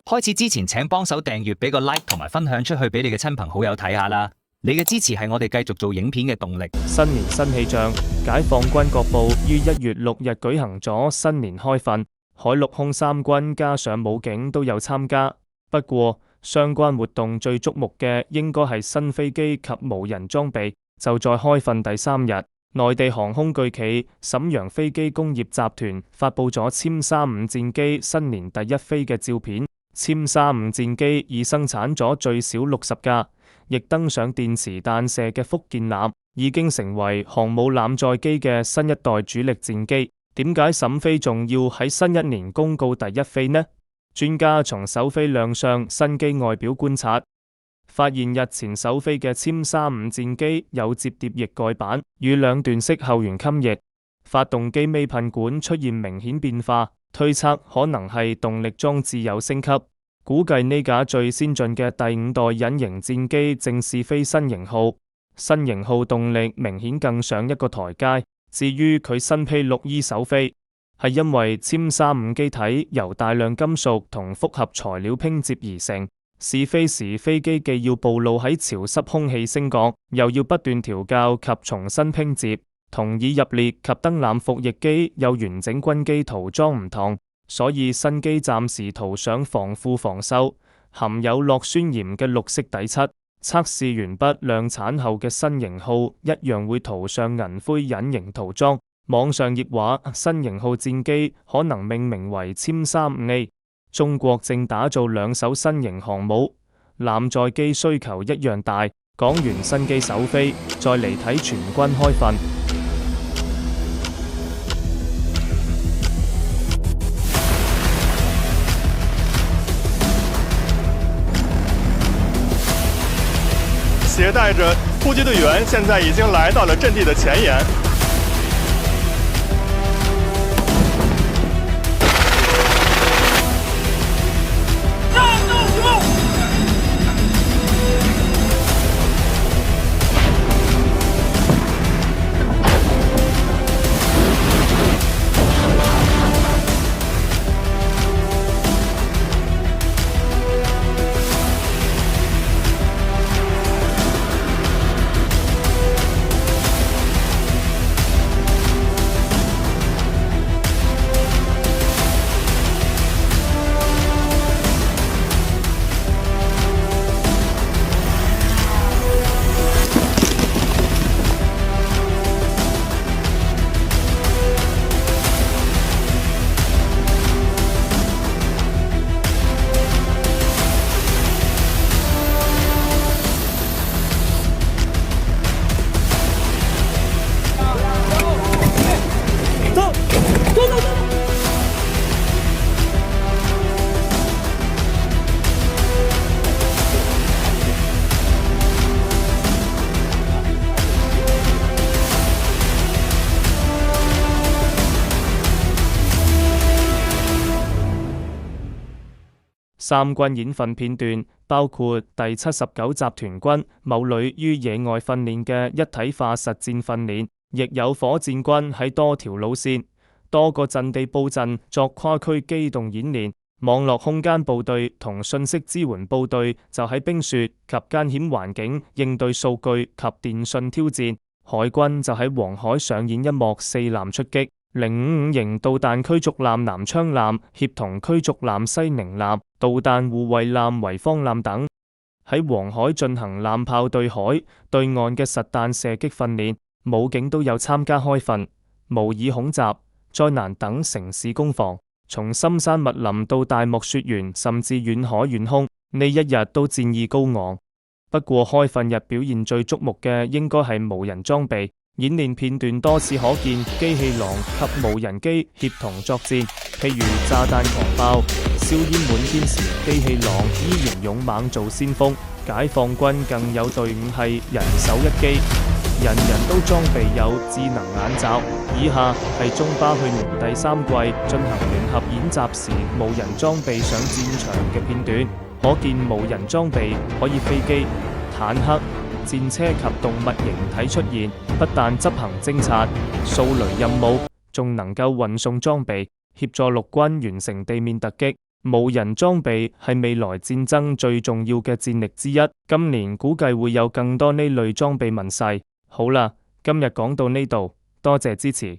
開始之前請幫手訂閱，俾個 like 同埋分享出去俾你嘅親朋好友睇下啦。你嘅支持係我哋繼續做影片嘅動力。新年新氣象，解放軍各部於1月6日舉行咗新年開訓，海陸空三軍加上武警都有參加。不過相關活動最矚目嘅應該係新飛機及無人裝備。就在開訓第3日，內地航空巨企瀋陽飛機工業集團發佈咗殲35戰機新年第一飛嘅照片。殲35戰機已生產咗最少60架，亦登上電磁彈射嘅福建艦，已經成為航母艦載機嘅新一代主力戰機。點解瀋飛仲要喺新一年公告第一飛呢？專家從首飛亮相新機外表觀察，發現日前首飛嘅殲35戰機有摺疊翼蓋板與兩段式後緣襟翼，發動機尾噴管出現明顯變化，推測可能係動力裝置有升級。估計呢架最先進嘅第5代隱形戰機正試飛新型號，新型號動力明顯更上一個台階。至於佢新披6E首飛，係因為殲35機體由大量金屬同複合材料拼接而成。試飛時，飛機既要暴露喺潮濕空氣升降，又要不斷調校及重新拼接，同已入列及登艦服役機有完整軍機塗裝唔同，所以新機暫時塗上防腐防鏽、含有酪酸鹽嘅綠色底漆。測試完畢量產後嘅新型號一樣會塗上銀灰隱形塗裝。網上亦話新型號戰機可能命名為殲35A。中國正打造2艘新型航母，艦載機需求一樣大。講完新機首飛，再嚟睇全軍開訓。携帶着突擊隊員，現在已經來到了陣地的前沿。三軍演訓片段包括第79集團軍某旅於野外訓練嘅一體化實戰訓練，亦有火箭軍喺多條路線、多個陣地佈陣作跨區機動演練。網絡空間部隊同信息支援部隊就喺冰雪及艱險環境應對數據及電訊挑戰。海軍就喺黃海上演一幕4艦出擊。055型導彈驅逐艦南昌艦協同驅逐艦西寧艦、導彈護衛艦濰坊艦等喺黃海進行艦炮對海、對岸嘅實彈射擊訓練。武警都有參加開訓，模擬恐襲、災難等城市攻防。從深山密林到大漠雪原，甚至遠海遠空，呢一日都戰意高昂。不過開訓日表現最矚目嘅應該係無人裝備。演練片段多次可見機器狼及無人機協同作戰，譬如炸彈狂爆、硝煙滿天時，機器狼依然勇猛做先鋒。解放軍更有隊伍係人手一機，人人都裝備有智能眼罩。以下係中巴去年第3季進行聯合演習時無人裝備上戰場嘅片段，可見無人裝備可以飛機、坦克、戰車及動物形體出現，不但執行偵察、掃雷任務，仲能夠運送裝備，協助陸軍完成地面突擊。無人裝備係未來戰爭最重要嘅戰力之一，今年估計會有更多呢類裝備問世。好啦，今日講到呢度，多謝支持。